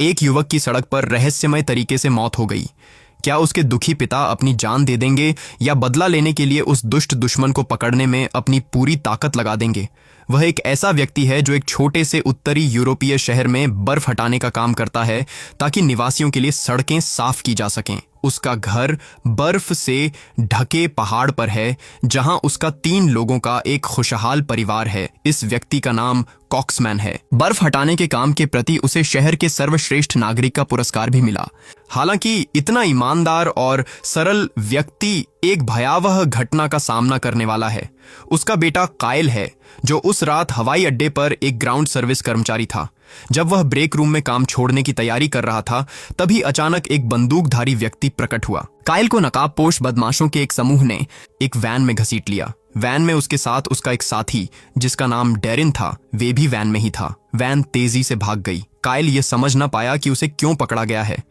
एक युवक की सड़क पर रहस्यमय तरीके से मौत हो गई। क्या उसके दुखी पिता अपनी जान दे देंगे या बदला लेने के लिए उस दुष्ट दुश्मन को पकड़ने में अपनी पूरी ताकत लगा देंगे? वह एक ऐसा व्यक्ति है जो एक छोटे से उत्तरी यूरोपीय शहर में बर्फ हटाने का काम करता है ताकि निवासियों के लिए सड़कें साफ की जा सकें। उसका घर बर्फ से ढके पहाड़ पर है जहां उसका 3 लोगों का एक खुशहाल परिवार है। इस व्यक्ति का नाम कॉक्समैन है। बर्फ हटाने के काम के प्रति उसे शहर के सर्वश्रेष्ठ नागरिक का पुरस्कार भी मिला। हालांकि इतना ईमानदार और सरल व्यक्ति एक भयावह घटना का सामना करने वाला है। उसका बेटा कायल है जो उस रात हवाई अड्डे पर एक ग्राउंड सर्विस कर्मचारी था। जब वह ब्रेक रूम में काम छोड़ने की तैयारी कर रहा था तभी अचानक एक बंदूकधारी व्यक्ति प्रकट हुआ। कायल को नकाबपोश बदमाशों के एक समूह ने एक वैन में घसीट लिया। वैन में उसके साथ उसका एक साथी जिसका नाम डेरिन था, वे भी वैन में ही था। वैन तेजी से भाग गई। कायल ये समझ न पाया कि उसे क्यों पकड़ा गया है।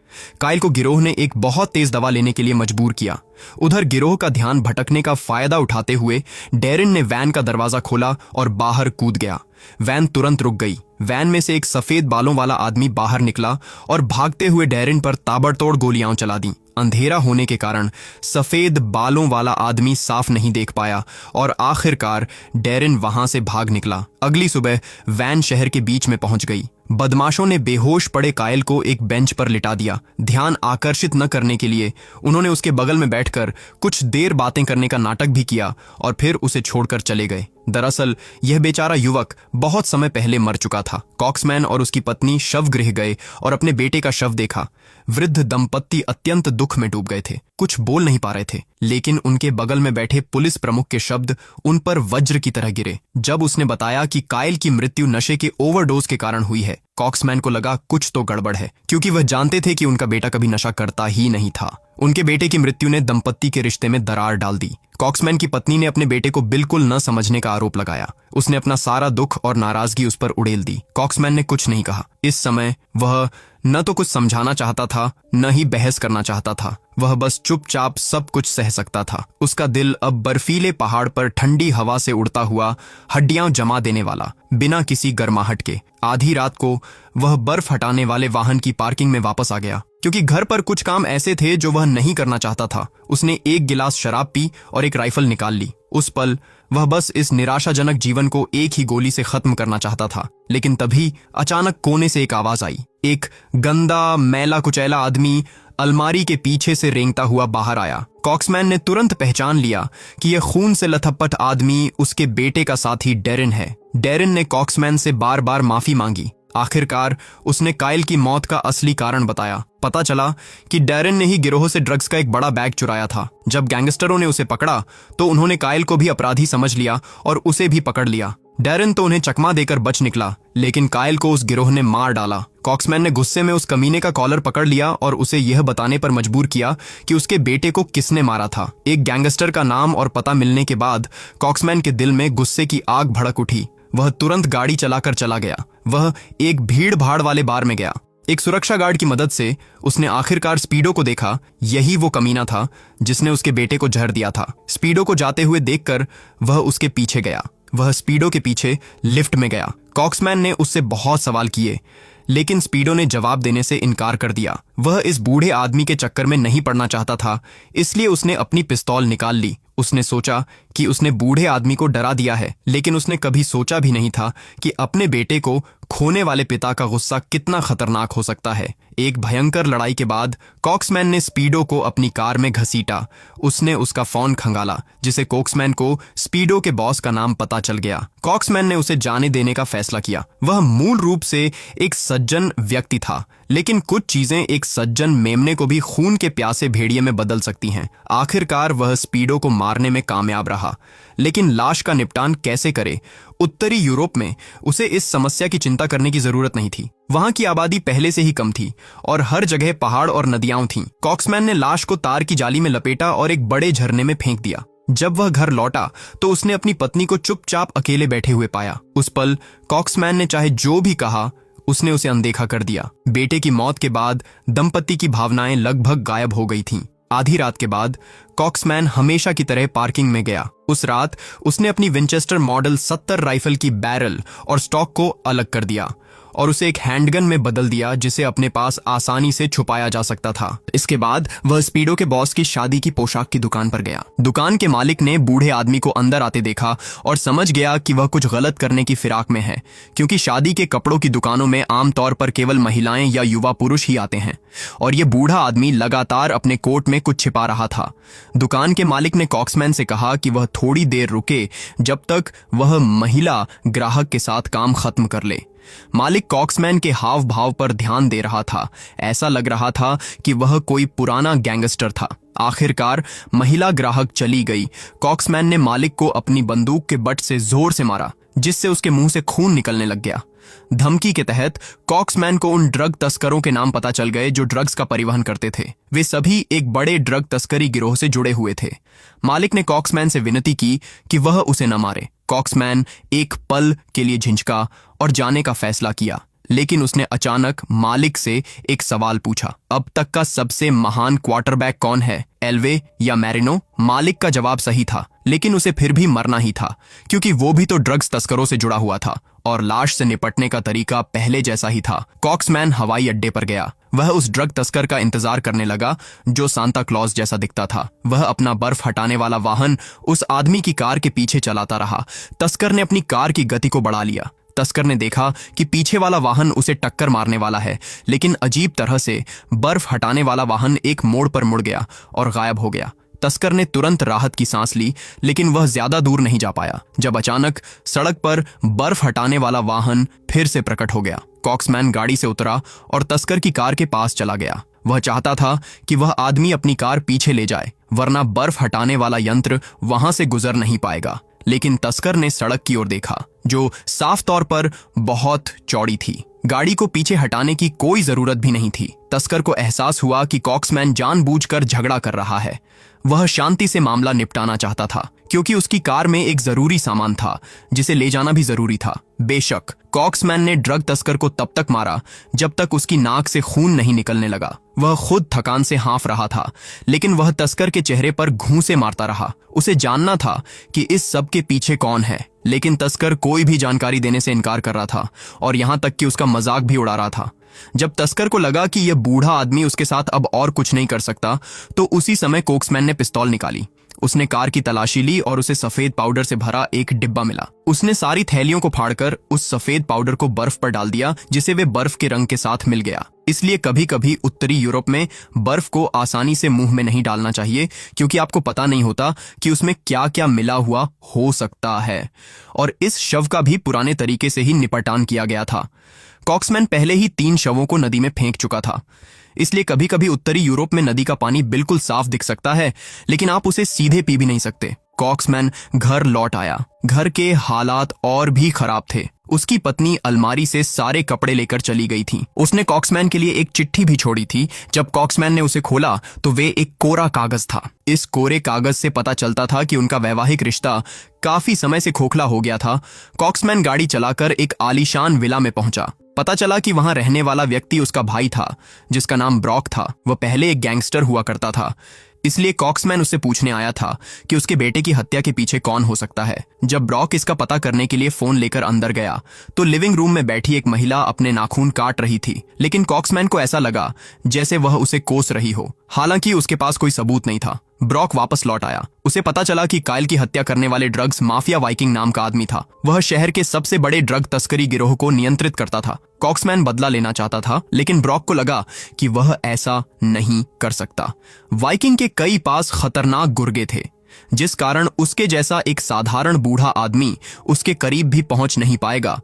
कायल को गिरोह ने एक बहुत तेज दवा लेने के लिए मजबूर किया। उधर गिरोह का ध्यान भटकने का फायदा उठाते हुए डेरिन ने वैन का दरवाजा खोला और बाहर कूद गया। वैन तुरंत रुक गई। वैन में से एक सफेद बालों वाला आदमी बाहर निकला और भागते हुए डेरिन पर ताबड़तोड़ गोलियां चला दी। अंधेरा होने के कारण सफेद बालों वाला आदमी साफ नहीं देख पाया और आखिरकार डेरिन वहां से भाग निकला। अगली सुबह वैन शहर के बीच में पहुंच गई। बदमाशों ने बेहोश पड़े कायल को एक बेंच पर लिटा दिया। ध्यान आकर्षित न करने के लिए उन्होंने उसके बगल में बैठकर कुछ देर बातें करने का नाटक भी किया और फिर उसे छोड़कर चले गए। दरअसल यह बेचारा युवक बहुत समय पहले मर चुका था। कॉक्समैन और उसकी पत्नी शव गृह गए और अपने बेटे का शव देखा। वृद्ध दंपत्ति अत्यंत दुख में डूब गए थे, कुछ बोल नहीं पा रहे थे, लेकिन उनके बगल में बैठे पुलिस प्रमुख के शब्द उन पर वज्र की तरह गिरे। जब उसने बताया कि कायल की मृत्यु नशे के ओवरडोज के कारण हुई है, कॉक्समैन को लगा कुछ तो गड़बड़ है, क्योंकि वह जानते थे कि उनका बेटा कभी नशा करता ही नहीं था। उनके बेटे की मृत्यु ने दंपत्ति के रिश्ते में दरार डाल दी। कॉक्समैन की पत्नी ने अपने बेटे को बिल्कुल न समझने का आरोप लगाया। उसने अपना सारा दुख और नाराजगी उस पर उड़ेल दी। कॉक्समैन ने कुछ नहीं कहा। इस समय वह न तो कुछ समझाना चाहता था, न ही बहस करना चाहता था। वह बस चुपचाप सब कुछ सह सकता था। उसका दिल अब बर्फीले पहाड़ पर ठंडी हवा से उड़ता हुआ, हड्डियां जमा देने वाला, बिना किसी गर्माहट के। आधी रात को वह बर्फ हटाने वाले वाहन की पार्किंग में वापस आ गया, क्योंकि घर पर कुछ काम ऐसे थे जो वह नहीं करना चाहता था। उसने एक गिलास शराब पी और एक राइफल निकाल ली। उस पल वह बस इस निराशाजनक जीवन को एक ही गोली से खत्म करना चाहता था। लेकिन तभी अचानक कोने से एक आवाज आई। एक गंदा, मैला कुचैला आदमी अलमारी के पीछे से रेंगता हुआ बाहर आया। कॉक्समैन ने तुरंत पहचान लिया कि यह खून से लथपथ आदमी उसके बेटे का साथी डेरिन है। डेरिन ने कॉक्समैन से बार बार माफी मांगी। आखिरकार उसने कायल की मौत का असली कारण बताया। पता चला कि डेरिन ने ही गिरोह से ड्रग्स का एक बड़ा बैग चुराया था। जब गैंगस्टरों ने उसे पकड़ा तो उन्होंने कायल को भी अपराधी समझ लिया और उसे भी पकड़ लिया। डेरिन तो उन्हें चकमा देकर बच निकला, लेकिन कायल को उस गिरोह ने मार डाला। कॉक्समैन ने गुस्से में उस कमीने का कॉलर पकड़ लिया और उसे यह बताने पर मजबूर किया कि उसके बेटे को किसने मारा था। एक गैंगस्टर का नाम और पता मिलने के बाद कॉक्समैन के दिल में गुस्से की आग भड़क उठी। वह तुरंत गाड़ी चलाकर चला गया। वह एक भीड़ भाड़ वाले बार में गया। एक सुरक्षा गार्ड की मदद से उसने आखिरकार स्पीडो को देखा। यही वो कमीना था जिसने उसके बेटे को जहर दिया था। स्पीडो को जाते हुए देखकर वह उसके पीछे गया। वह स्पीडो के पीछे लिफ्ट में गया। कॉक्समैन ने उससे बहुत सवाल किए, लेकिन स्पीडो ने जवाब देने से इनकार कर दिया। वह इस बूढ़े आदमी के चक्कर में नहीं पड़ना चाहता था, इसलिए उसने अपनी पिस्तौल निकाल ली। उसने सोचा कि उसने बूढ़े आदमी को डरा दिया है, लेकिन उसने कभी सोचा भी नहीं था कि अपने बेटे को खोने वाले पिता का गुस्सा कितना खतरनाक हो सकता है। एक भयंकर लड़ाई के बाद कॉक्समैन ने स्पीडो को अपनी कार में घसीटा। उसने उसका फोन खंगाला, जिसे कॉक्समैन को स्पीडो के बॉस का नाम पता चल गया। कॉक्समैन ने उसे जाने देने का फैसला किया। वह मूल रूप से एक सज्जन व्यक्ति था, लेकिन कुछ चीजें एक सज्जन मेमने को भी खून के प्यासे भेड़िए में बदल सकती हैं। आखिरकार वह स्पीडो को मारने में कामयाब रहा, लेकिन लाश का निपटान कैसे करे? उत्तरी यूरोप में उसे इस समस्या की चिंता करने की जरूरत नहीं थी। वहां की आबादी पहले से ही कम थी और हर जगह पहाड़ और नदियां थीं। कॉक्समैन ने लाश को तार की जाली में लपेटा और एक बड़े झरने में फेंक दिया। जब वह घर लौटा तो उसने अपनी पत्नी को चुपचाप अकेले बैठे हुए पाया। उस पल कॉक्समैन ने चाहे जो भी कहा, उसने उसे अनदेखा कर दिया। बेटे की मौत के बाद दंपत्ति की भावनाएं लगभग गायब हो गई थीं। आधी रात के बाद कॉक्समैन हमेशा की तरह पार्किंग में गया। उस रात उसने अपनी विंचेस्टर मॉडल 70 राइफल की बैरल और स्टॉक को अलग कर दिया। और उसे एक हैंडगन में बदल दिया जिसे अपने पास आसानी से छुपाया जा सकता था। इसके बाद वह स्पीडो के बॉस की शादी की पोशाक की दुकान पर गया। दुकान के मालिक ने बूढ़े आदमी को अंदर आते देखा और समझ गया कि वह कुछ गलत करने की फिराक में है, क्योंकि शादी के कपड़ों की दुकानों में आमतौर पर केवल महिलाएं या युवा पुरुष ही आते हैं और ये बूढ़ा आदमी लगातार अपने कोट में कुछ छिपा रहा था। दुकान के मालिक ने कॉक्समैन से कहा कि वह थोड़ी देर रुके जब तक वह महिला ग्राहक के साथ काम खत्म कर ले। मालिक कॉक्समैन के हाव भाव पर ध्यान दे रहा था। ऐसा लग रहा था कि वह कोई पुराना गैंगस्टर था। आखिरकार महिला ग्राहक चली गई। कॉक्समैन ने मालिक को अपनी बंदूक के बट से जोर से मारा, जिससे उसके मुंह से खून निकलने लग गया। धमकी के तहत कॉक्समैन को उन ड्रग तस्करों के नाम पता चल गए जो ड्रग्स का परिवहन करते थे। वे सभी एक बड़े ड्रग तस्करी गिरोह से जुड़े हुए थे। मालिक ने कॉक्समैन से विनती की कि वह उसे न मारे। कॉक्समैन एक पल के लिए झिझका और जाने का फैसला किया, लेकिन उसने अचानक मालिक से एक सवाल पूछा, अब तक का सबसे महान क्वार्टरबैक कौन है, एल्वे या मैरिनो? मालिक का जवाब सही था, लेकिन उसे फिर भी मरना ही था, क्योंकि वो भी तो ड्रग्स तस्करों से जुड़ा हुआ था और लाश से निपटने का तरीका पहले जैसा ही था। कॉक्समैन हवाई अड्डे पर गया। वह उस ड्रग तस्कर का इंतजार करने लगा जो सांता क्लॉज जैसा दिखता था। वह अपना बर्फ हटाने वाला वाहन उस आदमी की कार के पीछे चलाता रहा। तस्कर ने अपनी कार की गति को बढ़ा लिया। तस्कर ने देखा कि पीछे वाला वाहन उसे टक्कर मारने वाला है, लेकिन अजीब तरह से बर्फ हटाने वाला वाहन एक मोड़ पर मुड़ गया और गायब हो गया। तस्कर ने तुरंत राहत की सांस ली, लेकिन वह ज्यादा दूर नहीं जा पाया जब अचानक सड़क पर बर्फ हटाने वाला वाहन फिर से प्रकट हो गया। कॉक्समैन गाड़ी से उतरा और तस्कर की कार के पास चला गया। वह चाहता था कि वह आदमी अपनी कार पीछे ले जाए, वरना बर्फ हटाने वाला यंत्र वहां से गुजर नहीं पाएगा। लेकिन तस्कर ने सड़क की ओर देखा, जो साफ तौर पर बहुत चौड़ी थी। गाड़ी को पीछे हटाने की कोई जरूरत भी नहीं थी। तस्कर को एहसास हुआ कि कॉक्समैन जानबूझकर झगड़ा कर रहा है। वह शांति से मामला निपटाना चाहता था, क्योंकि उसकी कार में एक जरूरी सामान था जिसे ले जाना भी जरूरी था। बेशक कॉक्समैन ने ड्रग तस्कर को तब तक मारा जब तक उसकी नाक से खून नहीं निकलने लगा। वह खुद थकान से हाँफ रहा था, लेकिन वह तस्कर के चेहरे पर घूंसे मारता रहा। उसे जानना था कि इस सब के पीछे कौन है, लेकिन तस्कर कोई भी जानकारी देने से इनकार कर रहा था और यहां तक कि उसका मजाक भी उड़ा रहा था। जब तस्कर को लगा कि यह बूढ़ा आदमी उसके साथ अब और कुछ नहीं कर सकता, तो उसी समय कॉक्समैन ने पिस्तौल निकाली। उसने कार की तलाशी ली और उसे सफेद पाउडर से भरा एक डिब्बा मिला। उसने सारी थैलियों को फाड़कर उस सफेद पाउडर को बर्फ पर डाल दिया, जिसे वे बर्फ के रंग के साथ मिल गया। इसलिए कभी कभी उत्तरी यूरोप में बर्फ को आसानी से मुंह में नहीं डालना चाहिए, क्योंकि आपको पता नहीं होता कि उसमें क्या क्या मिला हुआ हो सकता है। और इस शव का भी पुराने तरीके से ही निपटान किया गया था। कॉक्समैन पहले ही 3 शवों को नदी में फेंक चुका था, इसलिए कभी कभी उत्तरी यूरोप में नदी का पानी बिल्कुल साफ दिख सकता है, लेकिन आप उसे सीधे पी भी नहीं सकते। कॉक्समैन घर लौट आया। घर के हालात और भी खराब थे। उसकी पत्नी अलमारी से सारे कपड़े लेकर चली गई थी। उसने कॉक्समैन के लिए एक चिट्ठी भी छोड़ी थी। जब कॉक्समैन ने उसे खोला तो वे एक कोरा कागज था। इस कोरे कागज से पता चलता था कि उनका वैवाहिक रिश्ता काफी समय से खोखला हो गया था। कॉक्समैन गाड़ी चलाकर एक आलीशान विला में पहुंचा। पता चला कि वहां रहने वाला व्यक्ति उसका भाई था, जिसका नाम ब्रॉक था। वह पहले एक गैंगस्टर हुआ करता था, इसलिए कॉक्समैन उससे पूछने आया था कि उसके बेटे की हत्या के पीछे कौन हो सकता है। जब ब्रॉक इसका पता करने के लिए फोन लेकर अंदर गया तो लिविंग रूम में बैठी एक महिला अपने नाखून काट रही थी, लेकिन कॉक्समैन को ऐसा लगा जैसे वह उसे कोस रही हो। हालांकि उसके पास कोई सबूत नहीं था। ब्रॉक वापस लौट आया। उसे पता चला कि काइल की हत्या करने वाले ड्रग्स माफिया वाइकिंग नाम का आदमी था। वह शहर के सबसे बड़े ड्रग तस्करी गिरोह को नियंत्रित करता था। कॉक्समैन बदला लेना चाहता था, लेकिन ब्रॉक को लगा कि वह ऐसा नहीं कर सकता। वाइकिंग के कई पास खतरनाक गुर्गे थे, जिस कारण उसके जैसा एक साधारण बूढ़ा आदमी उसके करीब भी पहुंच नहीं पाएगा।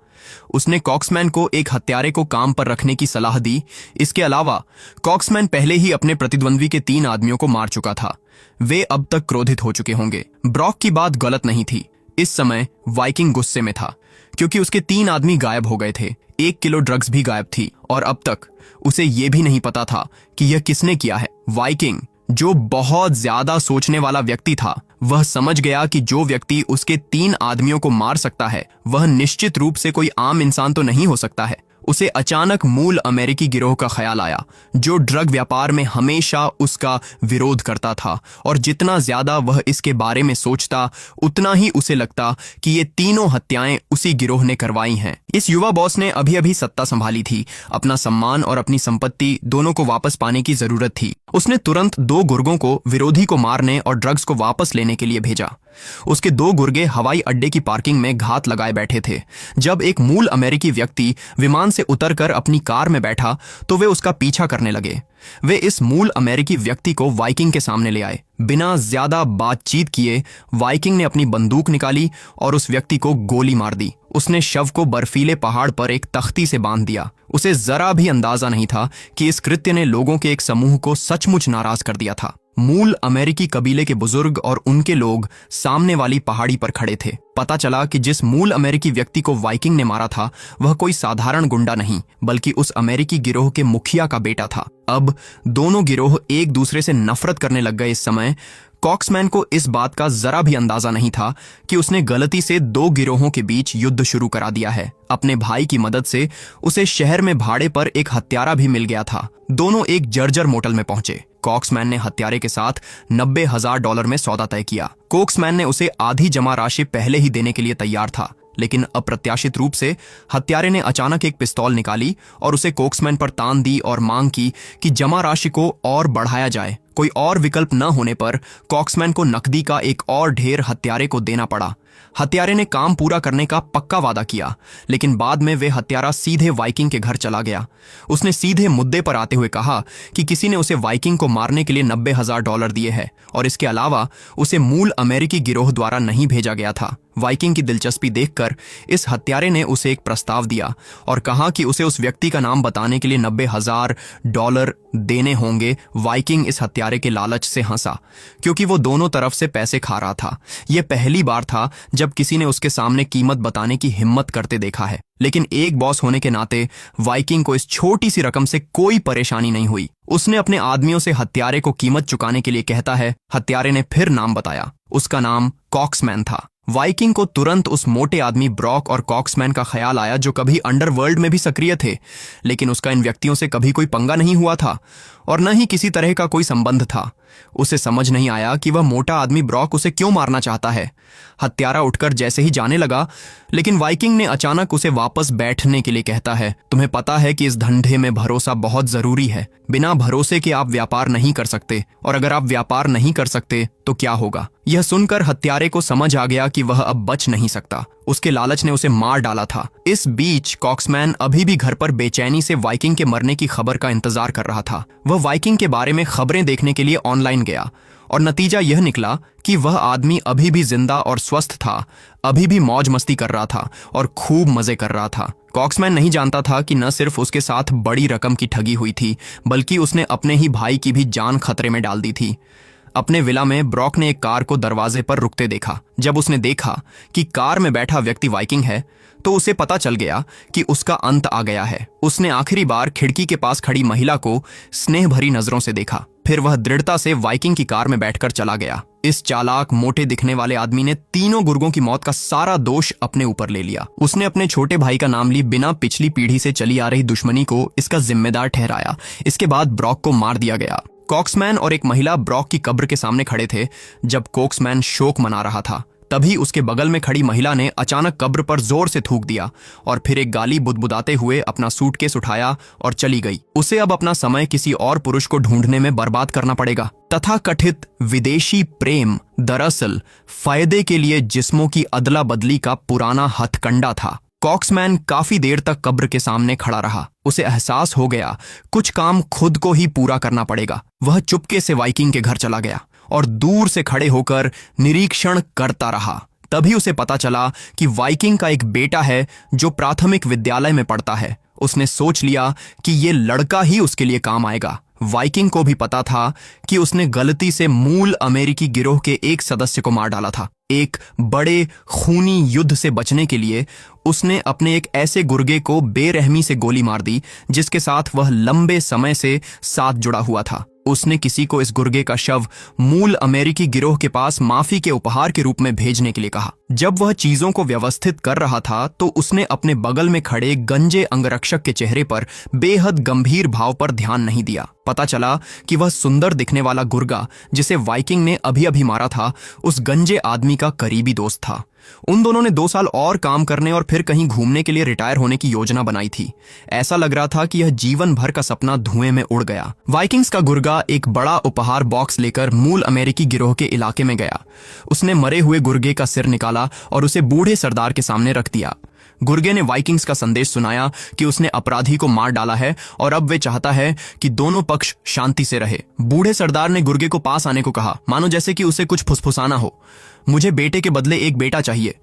उसने कॉक्समैन को एक हत्यारे को काम पर रखने की सलाह दी। इसके अलावा कॉक्समैन पहले ही अपने प्रतिद्वंद्वी के 3 आदमियों को मार चुका था। वे अब तक क्रोधित हो चुके होंगे। ब्रॉक की बात गलत नहीं थी। इस समय वाइकिंग गुस्से में था, क्योंकि उसके 3 आदमी गायब हो गए थे। 1 किलो ड्रग्स भी गायब थी और अब तक उसे यह भी नहीं पता था कि यह किसने किया है। वाइकिंग, जो बहुत ज्यादा सोचने वाला व्यक्ति था, वह समझ गया कि जो व्यक्ति उसके 3 आदमियों को मार सकता है वह निश्चित रूप से कोई आम इंसान तो नहीं हो सकता है। उसे अचानक मूल अमेरिकी गिरोह का ख्याल आया, जो ड्रग व्यापार में हमेशा उसका विरोध करता था, और जितना ज्यादा वह इसके बारे में सोचता उतना ही उसे लगता कि ये तीनों हत्याएं उसी गिरोह ने करवाई हैं। इस युवा बॉस ने अभी अभी सत्ता संभाली थी, अपना सम्मान और अपनी संपत्ति दोनों को वापस पाने की जरूरत थी। उसने तुरंत 2 गुर्गों को विरोधी को मारने और ड्रग्स को वापस लेने के लिए भेजा। उसके 2 गुर्गे हवाई अड्डे की पार्किंग में घात लगाए बैठे थे। जब एक मूल अमेरिकी व्यक्ति विमान से उतरकर अपनी कार में बैठा तो वे उसका पीछा करने लगे। वे इस मूल अमेरिकी व्यक्ति को वाइकिंग के सामने ले आए। बिना ज्यादा बातचीत किए वाइकिंग ने अपनी बंदूक निकाली और उस व्यक्ति को गोली मार दी। उसने शव को बर्फीले पहाड़ पर एक तख्ती से बांध दिया। उसे जरा भी अंदाजा नहीं था कि इस कृत्य ने लोगों के एक समूह को सचमुच नाराज कर दिया था। मूल अमेरिकी कबीले के बुजुर्ग और उनके लोग सामने वाली पहाड़ी पर खड़े थे। पता चला कि जिस मूल अमेरिकी व्यक्ति को वाइकिंग ने मारा था वह कोई साधारण गुंडा नहीं, बल्कि उस अमेरिकी गिरोह के मुखिया का बेटा था। अब दोनों गिरोह एक दूसरे से नफरत करने लग गए। इस समय कॉक्समैन को इस बात का जरा भी अंदाजा नहीं था कि उसने गलती से 2 गिरोहों के बीच युद्ध शुरू करा दिया है। अपने भाई की मदद से उसे शहर में भाड़े पर एक हत्यारा भी मिल गया था। दोनों एक जर्जर मोटल में पहुंचे। कॉक्समैन ने हत्यारे के साथ $90,000 में सौदा तय किया। कॉक्समैन ने उसे आधी जमा राशि पहले ही देने के लिए तैयार था, लेकिन अप्रत्याशित रूप से हत्यारे ने अचानक एक पिस्तौल निकाली और उसे कॉक्समैन पर तान दी और मांग की कि जमा राशि को और बढ़ाया जाए। कोई और विकल्प न होने पर कॉक्समैन को नकदी का एक और ढेर हत्यारे को देना पड़ा। हत्यारे ने काम पूरा करने का पक्का वादा किया, लेकिन बाद में वे हत्यारा सीधे वाइकिंग के घर चला गया। उसने सीधे मुद्दे पर आते हुए कहा कि किसी ने उसे वाइकिंग को मारने के लिए $90,000 दिए हैं और इसके अलावा उसे मूल अमेरिकी गिरोह द्वारा नहीं भेजा गया था। वाइकिंग की दिलचस्पी देखकर इस हत्यारे ने उसे एक प्रस्ताव दिया और कहा कि उसे उस व्यक्ति का नाम बताने के लिए $90,000 देने होंगे। वाइकिंग इस हत्यारे के लालच से हंसा, क्योंकि वो दोनों तरफ से पैसे खा रहा था। यह पहली बार था जब किसी ने उसके सामने कीमत बताने की हिम्मत करते देखा है, लेकिन एक बॉस होने के नाते वाइकिंग को इस छोटी सी रकम से कोई परेशानी नहीं हुई। उसने अपने आदमियों से हत्यारे को कीमत चुकाने के लिए कहता है। हत्यारे ने फिर नाम बताया। उसका नाम कॉक्समैन था। वाइकिंग को तुरंत उस मोटे आदमी ब्रॉक और कॉक्समैन का ख्याल आया, जो कभी अंडरवर्ल्ड में भी सक्रिय थे, लेकिन उसका इन व्यक्तियों से कभी कोई पंगा नहीं हुआ था और न ही किसी तरह का कोई संबंध था। उसे समझ नहीं आया कि वह मोटा आदमी ब्रॉक उसे क्यों मारना चाहता है। हत्यारा उठकर जैसे ही जाने लगा, लेकिन वाइकिंग ने अचानक उसे वापस बैठने के लिए कहता है। तुम्हें पता है कि इस धंधे में भरोसा बहुत जरूरी है। बिना भरोसे के आप व्यापार नहीं कर सकते, और अगर आप व्यापार नहीं कर सकते तो क्या होगा। यह सुनकर हत्यारे को समझ आ गया कि वह अब बच नहीं सकता। उसके लालच ने उसे मार डाला था। इस बीच कॉक्समैन अभी भी घर पर बेचैनी से वाइकिंग के मरने की खबर का इंतजार कर रहा था। वह वाइकिंग के बारे में खबरें देखने के लिए ऑनलाइन गया और नतीजा यह निकला कि वह आदमी अभी भी जिंदा और स्वस्थ था, अभी भी मौज मस्ती कर रहा था और खूब मजे कर रहा था। कॉक्समैन नहीं जानता था कि न सिर्फ उसके साथ बड़ी रकम की ठगी हुई थी, बल्कि उसने अपने ही भाई की भी जान खतरे में डाल दी थी। अपने विला में ब्रॉक ने एक कार को दरवाजे पर रुकते देखा। जब उसने देखा कि कार में बैठा व्यक्ति वाइकिंग है, तो उसे पता चल गया कि उसका अंत आ गया है। उसने आखिरी बार खिड़की के पास खड़ी महिला को स्नेह भरी नजरों से देखा, फिर वह दृढ़ता से वाइकिंग की कार में बैठकर चला गया। इस चालाक मोटे दिखने वाले आदमी ने तीनों गुर्गों की मौत का सारा दोष अपने ऊपर ले लिया। उसने अपने छोटे भाई का नाम ली बिना पिछली पीढ़ी से चली आ रही दुश्मनी को इसका जिम्मेदार ठहराया। इसके बाद ब्रॉक को मार दिया गया। कॉक्समैन और एक महिला ब्रॉक की कब्र के सामने खड़े थे। जब कॉक्समैन शोक मना रहा था, तभी उसके बगल में खड़ी महिला ने अचानक कब्र पर जोर से थूक दिया और फिर एक गाली बुदबुदाते हुए अपना सूटकेस उठाया और चली गई। उसे अब अपना समय किसी और पुरुष को ढूंढने में बर्बाद करना पड़ेगा। तथाकथित विदेशी प्रेम दरअसल फायदे के लिए जिस्मों की अदला बदली का पुराना हथकंडा था। कॉक्समैन काफी देर तक कब्र के सामने खड़ा रहा। उसे एहसास हो गया कुछ काम खुद को ही पूरा करना पड़ेगा। वह चुपके से वाइकिंग के घर चला गया और दूर से खड़े होकर निरीक्षण करता रहा। तभी उसे पता चला कि वाइकिंग का एक बेटा है जो प्राथमिक विद्यालय में पढ़ता है। उसने सोच लिया कि ये लड़का ही उसके लिए काम आएगा। वाइकिंग को भी पता था कि उसने गलती से मूल अमेरिकी गिरोह के एक सदस्य को मार डाला था। एक बड़े खूनी युद्ध से बचने के लिए उसने अपने एक ऐसे गुर्गे को बेरहमी से गोली मार दी जिसके साथ वह लंबे समय से साथ जुड़ा हुआ था। उसने किसी को इस गुर्गे का शव मूल अमेरिकी गिरोह के पास माफी के उपहार के रूप में भेजने के लिए कहा। जब वह चीजों को व्यवस्थित कर रहा था तो उसने अपने बगल में खड़े गंजे अंगरक्षक के चेहरे पर बेहद गंभीर भाव पर ध्यान नहीं दिया। पता चला कि वह सुंदर दिखने वाला गुर्गा जिसे वाइकिंग ने अभी अभी मारा था, उस गंजे आदमी का करीबी दोस्त था। उन दोनों ने 2 साल और काम करने और फिर कहीं घूमने के लिए रिटायर होने की योजना बनाई थी। ऐसा लग रहा था कि यह जीवन भर का सपना धुएं में उड़ गया। वाइकिंग्स का गुर्गा एक बड़ा उपहार बॉक्स लेकर मूल अमेरिकी गिरोह के इलाके में गया। उसने मरे हुए गुर्गे का सिर निकाला और उसे बूढ़े सरदार के सामने रख दिया। गुर्गे ने वाइकिंग्स का संदेश सुनाया कि उसने अपराधी को मार डाला है और अब वे चाहता है कि दोनों पक्ष शांति से रहे। बूढ़े सरदार ने गुर्गे को पास आने को कहा, मानो जैसे कि उसे कुछ फुसफुसाना हो। मुझे बेटे के बदले एक बेटा चाहिए।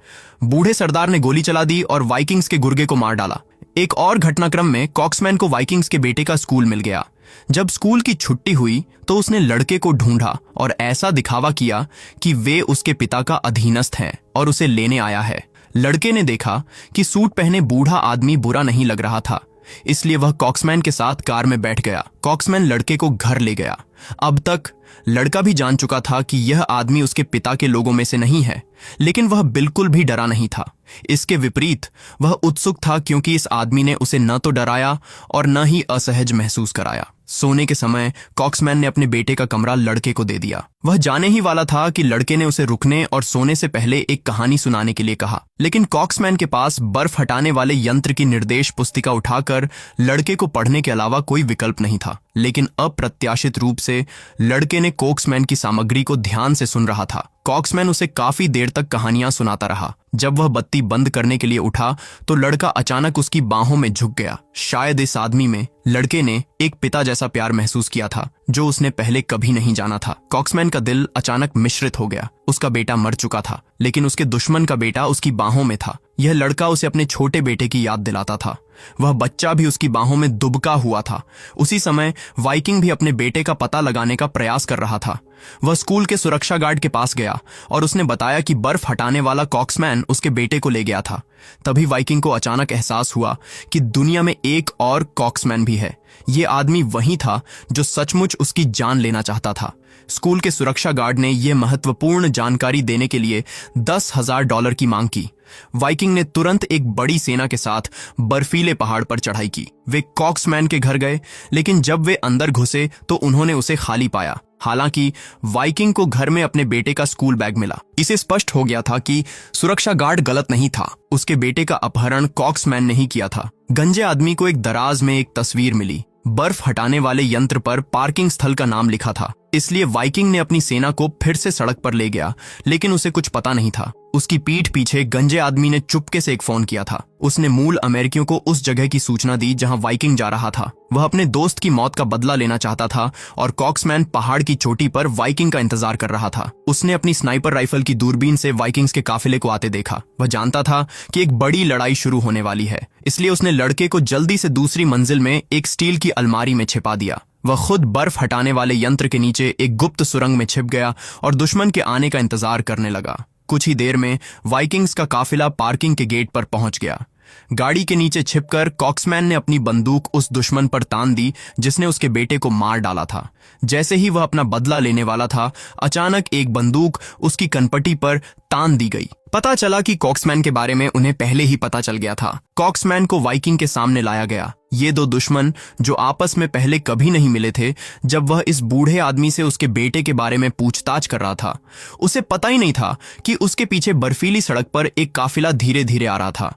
बूढ़े सरदार ने गोली चला दी और वाइकिंग्स के गुर्गे को मार डाला। एक और घटनाक्रम में कॉक्समैन को वाइकिंग्स के बेटे का स्कूल मिल गया। जब स्कूल की छुट्टी हुई तो उसने लड़के को ढूंढा और ऐसा दिखावा किया कि वे उसके पिता का अधीनस्थ हैं और उसे लेने आया है। लड़के ने देखा कि सूट पहने बूढ़ा आदमी बुरा नहीं लग रहा था, इसलिए वह कॉक्समैन के साथ कार में बैठ गया। कॉक्समैन लड़के को घर ले गया। अब तक लड़का भी जान चुका था कि यह आदमी उसके पिता के लोगों में से नहीं है, लेकिन वह बिल्कुल भी डरा नहीं था। इसके विपरीत वह उत्सुक था, क्योंकि इस आदमी ने उसे न तो डराया और न ही असहज महसूस कराया। सोने के समय कॉक्समैन ने अपने बेटे का कमरा लड़के को दे दिया। वह जाने ही वाला था कि लड़के ने उसे रुकने और सोने से पहले एक कहानी सुनाने के लिए कहा, लेकिन कॉक्समैन के पास बर्फ हटाने वाले यंत्र की निर्देश पुस्तिका उठाकर लड़के को पढ़ने के अलावा कोई विकल्प नहीं था। लेकिन अप्रत्याशित रूप से लड़के ने कॉक्समैन की सामग्री को ध्यान से सुन रहा था। कॉक्समैन उसे काफी देर तक कहानियां सुनाता रहा। जब वह बत्ती बंद करने के लिए उठा तो लड़का अचानक उसकी बाहों में झुक गया। शायद इस आदमी में लड़के ने एक पिता जैसा प्यार महसूस किया था, जो उसने पहले कभी नहीं जाना था। कॉक्समैन का दिल अचानक मिश्रित हो गया। उसका बेटा मर चुका था, लेकिन उसके दुश्मन का बेटा उसकी बाहों में था। यह लड़का उसे अपने छोटे बेटे की याद दिलाता था। वह बच्चा भी उसकी बाहों में दुबका हुआ था। उसी समय वाइकिंग भी अपने बेटे का पता लगाने का प्रयास कर रहा था। वह स्कूल के सुरक्षा गार्ड के पास गया और उसने बताया कि बर्फ हटाने वाला कॉक्समैन उसके बेटे को ले गया था। तभी वाइकिंग को अचानक एहसास हुआ कि दुनिया में एक और कॉक्समैन भी है। ये आदमी वही था जो सचमुच उसकी जान लेना चाहता था। स्कूल के सुरक्षा गार्ड ने यह महत्वपूर्ण जानकारी देने के लिए $10,000 की मांग की। वाइकिंग ने तुरंत एक बड़ी सेना के साथ बर्फीले पहाड़ पर चढ़ाई की। वे कॉक्समैन के घर गए, लेकिन जब वे अंदर घुसे तो उन्होंने उसे खाली पाया। हालांकि वाइकिंग को घर में अपने बेटे का स्कूल बैग मिला। इसे स्पष्ट हो गया था कि सुरक्षा गार्ड गलत नहीं था। उसके बेटे का अपहरण कॉक्समैन ने ही किया था। गंजे आदमी को एक दराज में एक तस्वीर मिली। बर्फ हटाने वाले यंत्र पर पार्किंग स्थल का नाम लिखा था। इसलिए वाइकिंग ने अपनी सेना को फिर से सड़क पर ले गया, लेकिन उसे कुछ पता नहीं था। उसकी पीठ पीछे गंजे आदमी ने चुपके से एक फोन किया था। उसने मूल अमेरिकियों को उस जगह की सूचना दी जहां वाइकिंग जा रहा था। वह अपने दोस्त की मौत का बदला लेना चाहता था और कॉक्समैन पहाड़ की चोटी पर वाइकिंग का इंतजार कर रहा था। उसने अपनी स्नाइपर राइफल की दूरबीन से वाइकिंग्स के काफिले को आते देखा। वह जानता था कि एक बड़ी लड़ाई शुरू होने वाली है, इसलिए उसने लड़के को जल्दी से दूसरी मंजिल में एक स्टील की अलमारी में छिपा दिया। वह खुद बर्फ हटाने वाले यंत्र के नीचे एक गुप्त सुरंग में छिप गया और दुश्मन के आने का इंतजार करने लगा। कुछ ही देर में वाइकिंग्स का काफिला पार्किंग के गेट पर पहुंच गया। गाड़ी के नीचे छिपकर कॉक्समैन ने अपनी बंदूक उस दुश्मन पर तान दी जिसने उसके बेटे को मार डाला था। जैसे ही वह अपना बदला लेने वाला था, अचानक एक बंदूक उसकी कनपटी पर तान दी गई। पता चला कि कॉक्समैन के बारे में उन्हें पहले ही पता चल गया था। कॉक्समैन को वाइकिंग के सामने लाया गया। ये दो दुश्मन जो आपस में पहले कभी नहीं मिले थे, जब वह इस बूढ़े आदमी से उसके बेटे के बारे में पूछताछ कर रहा था, उसे पता ही नहीं था कि उसके पीछे बर्फीली सड़क पर एक काफिला धीरे धीरे आ रहा था।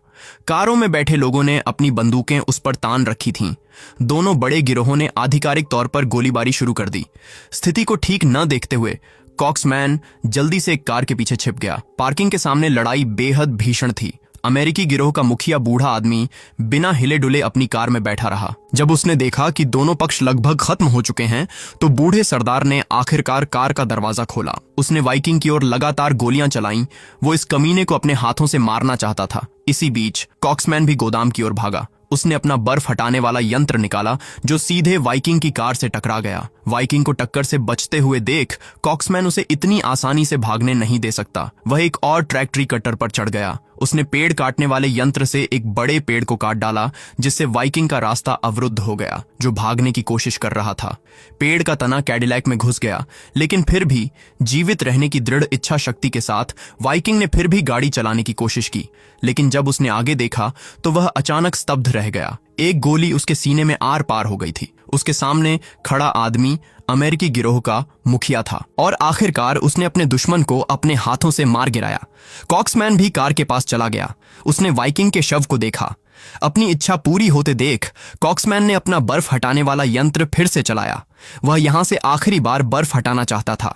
कारों में बैठे लोगों ने अपनी बंदूकें उस पर तान रखी थीं। दोनों बड़े गिरोहों ने आधिकारिक तौर पर गोलीबारी शुरू कर दी। स्थिति को ठीक न देखते हुए कॉक्समैन जल्दी से एक कार के पीछे छिप गया। पार्किंग के सामने लड़ाई बेहद भीषण थी। अमेरिकी गिरोह का मुखिया बूढ़ा आदमी बिना हिले डुले अपनी कार में बैठा रहा। जब उसने देखा कि दोनों पक्ष लगभग खत्म हो चुके हैं, तो बूढ़े सरदार ने आखिरकार कार का दरवाजा खोला। उसने वाइकिंग की ओर लगातार गोलियां चलाईं। वो इस कमीने को अपने हाथों से मारना चाहता था। इसी बीच कॉक्समैन भी गोदाम की ओर भागा। उसने अपना बर्फ हटाने वाला यंत्र निकाला, जो सीधे वाइकिंग की कार से टकरा गया। वाइकिंग को टक्कर से बचते हुए देख कॉक्समैन उसे इतनी आसानी से भागने नहीं दे सकता। वह एक और ट्रैक ट्री कटर पर चढ़ गया। उसने पेड़ काटने वाले यंत्र से एक बड़े पेड़ को काट डाला, जिससे वाइकिंग का रास्ता अवरुद्ध हो गया, जो भागने की कोशिश कर रहा था। पेड़ का तना कैडिलैक में घुस गया, लेकिन फिर भी जीवित रहने की दृढ़ इच्छा शक्ति के साथ वाइकिंग ने फिर भी गाड़ी चलाने की कोशिश की। लेकिन जब उसने आगे देखा तो वह अचानक स्तब्ध रह गया। एक गोली उसके सीने में आर पार हो गई थी। उसके सामने खड़ा आदमी अमेरिकी गिरोह का मुखिया था और आखिरकार उसने अपने दुश्मन को अपने हाथों से मार गिराया। कॉक्समैन भी कार के पास चला गया। उसने वाइकिंग के शव को देखा। अपनी इच्छा पूरी होते देख कॉक्समैन ने अपना बर्फ हटाने वाला यंत्र फिर से चलाया। वह यहां से आखिरी बार बर्फ हटाना चाहता था।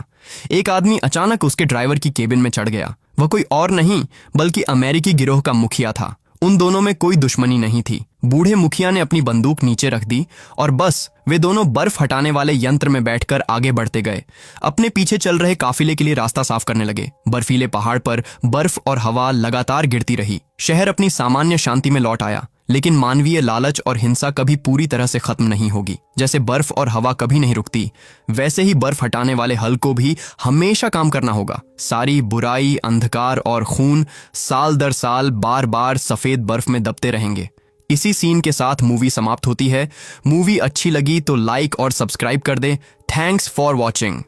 एक आदमी अचानक उसके ड्राइवर की केबिन में चढ़ गया। वह कोई और नहीं बल्कि अमेरिकी गिरोह का मुखिया था। उन दोनों में कोई दुश्मनी नहीं थी। बूढ़े मुखिया ने अपनी बंदूक नीचे रख दी और बस वे दोनों बर्फ हटाने वाले यंत्र में बैठकर आगे बढ़ते गए। अपने पीछे चल रहे काफिले के लिए रास्ता साफ करने लगे। बर्फीले पहाड़ पर बर्फ और हवा लगातार गिरती रही। शहर अपनी सामान्य शांति में लौट आया, लेकिन मानवीय लालच और हिंसा कभी पूरी तरह से खत्म नहीं होगी। जैसे बर्फ और हवा कभी नहीं रुकती, वैसे ही बर्फ हटाने वाले हल को भी हमेशा काम करना होगा। सारी बुराई, अंधकार और खून साल दर साल बार बार सफेद बर्फ में दबते रहेंगे। इसी सीन के साथ मूवी समाप्त होती है। मूवी अच्छी लगी तो लाइक और सब्सक्राइब कर दे। Thanks for watching.